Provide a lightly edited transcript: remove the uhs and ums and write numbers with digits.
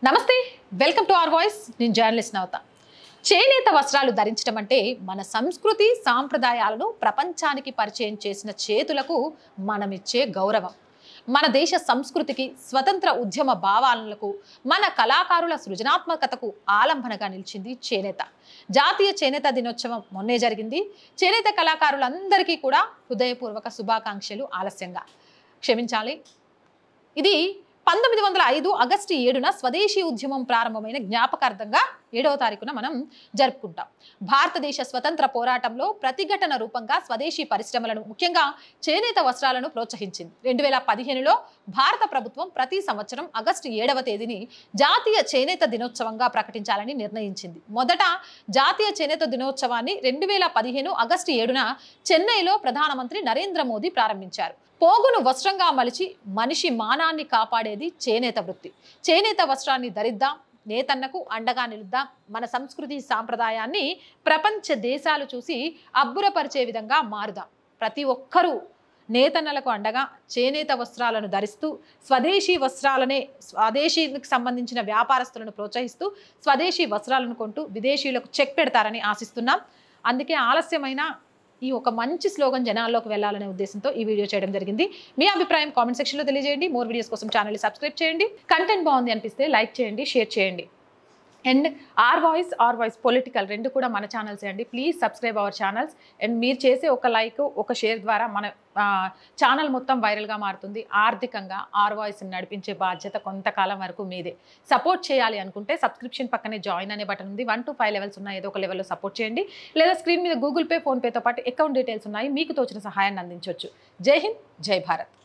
నమస్తే, welcome to our voice. నేను journalist నవత. చేనేత వస్త్రాలు ధరించడం అంటే మన సంస్కృతి సాంప్రదాయాలను ప్రపంచానికి పరిచయం చేసిన చేతులకు మనమిచ్చే గౌరవం. మన దేశ సంస్కృతికి, స్వతంత్ర ఉద్యమ భావాలకు, మన కళాకారుల సృజనాత్మకతకు ఆలంబనగా నిలిచింది చేనేత. జాతీయ చేనేత దినోత్సవం మొన్నే జరిగింది. చేనేత కళాకారులందరికీ కూడా హృదయపూర్వక శుభాకాంక్షలు. ఆలస్యంగా క్షమించాలి. ఇది 1905 ఆగస్టు 7న స్వదేశీ ఉద్యమం ప్రారంభమైన జ్ఞాపకార్థంగా 7వ తారీఖున మనం జరుపుకుంటాం. భారతదేశ స్వతంత్ర పోరాటంలో ప్రతిఘటన రూపంగా స్వదేశీ పరిశ్రమలను, ముఖ్యంగా చేనేత వస్త్రాలను ప్రోత్సహించింది. 2015లో భారత ప్రభుత్వం ప్రతి సంవత్సరం ఆగస్టు 7వ తేదీని జాతీయ చేనేత దినోత్సవంగా ప్రకటించాలని నిర్ణయించింది. మొదట జాతీయ చేనేత దినోత్సవాన్ని 2015 ఆగస్టు 7న చెన్నైలో ప్రధానమంత్రి నరేంద్ర మోదీ ప్రారంభించారు. పోగును వస్త్రంగా మలిచి మనిషి మానాన్ని కాపాడేది చేనేత వృత్తి. చేనేత వస్త్రాన్ని ధరిద్దాం, నేతన్నకు అండగా నిలుద్దాం. మన సంస్కృతి సాంప్రదాయాన్ని ప్రపంచ దేశాలు చూసి అబ్బురపరిచే విధంగా మారుదాం. ప్రతి ఒక్కరూ నేతన్నలకు అండగా చేనేత వస్త్రాలను ధరిస్తూ, స్వదేశీకి సంబంధించిన వ్యాపారస్తులను ప్రోత్సహిస్తూ స్వదేశీ వస్త్రాలను కొంటూ విదేశీయులకు చెక్ పెడతారని ఆశిస్తున్నాం. అందుకే ఆలస్యమైన ఈ ఒక మంచి స్లోగన్ జనాల్లోకి వెళ్ళాలనే ఉద్దేశంతో ఈ వీడియో చేయడం జరిగింది. మీ అభిప్రాయం కామెంట్ సెక్షన్లో తెలియజేయండి. మోర్ వీడియోస్ కోసం ఛానల్ని సబ్స్క్రైబ్ చేయండి. కంటెంట్ బాగుంది అనిపిస్తే లైక్ చేయండి, షేర్ చేయండి. అండ్ ఆర్ వాయిస్ పొలిటికల్ రెండు కూడా మన ఛానల్సే అండి. Please subscribe our channels. And మీరు చేసే ఒక లైక్, ఒక షేర్ ద్వారా మన ఛానల్ మొత్తం వైరల్గా మారుతుంది. ఆర్థికంగా ఆర్ వాయిస్ని నడిపించే బాధ్యత కొంతకాలం వరకు మీదే. సపోర్ట్ చేయాలి అనుకుంటే సబ్స్క్రిప్షన్ పక్కనే జాయిన్ అనే బటన్ ఉంది. 1 to 5 లెవెల్స్ ఉన్నాయి. ఏదో ఒక లెవెల్లో సపోర్ట్ చేయండి. లేదా స్క్రీన్ మీద గూగుల్ పే, ఫోన్పేతో పాటు అకౌంట్ డీటెయిల్స్ ఉన్నాయి. మీకు తోచిన సహాయాన్ని అందించవచ్చు. జై హింద్, జై భారత్.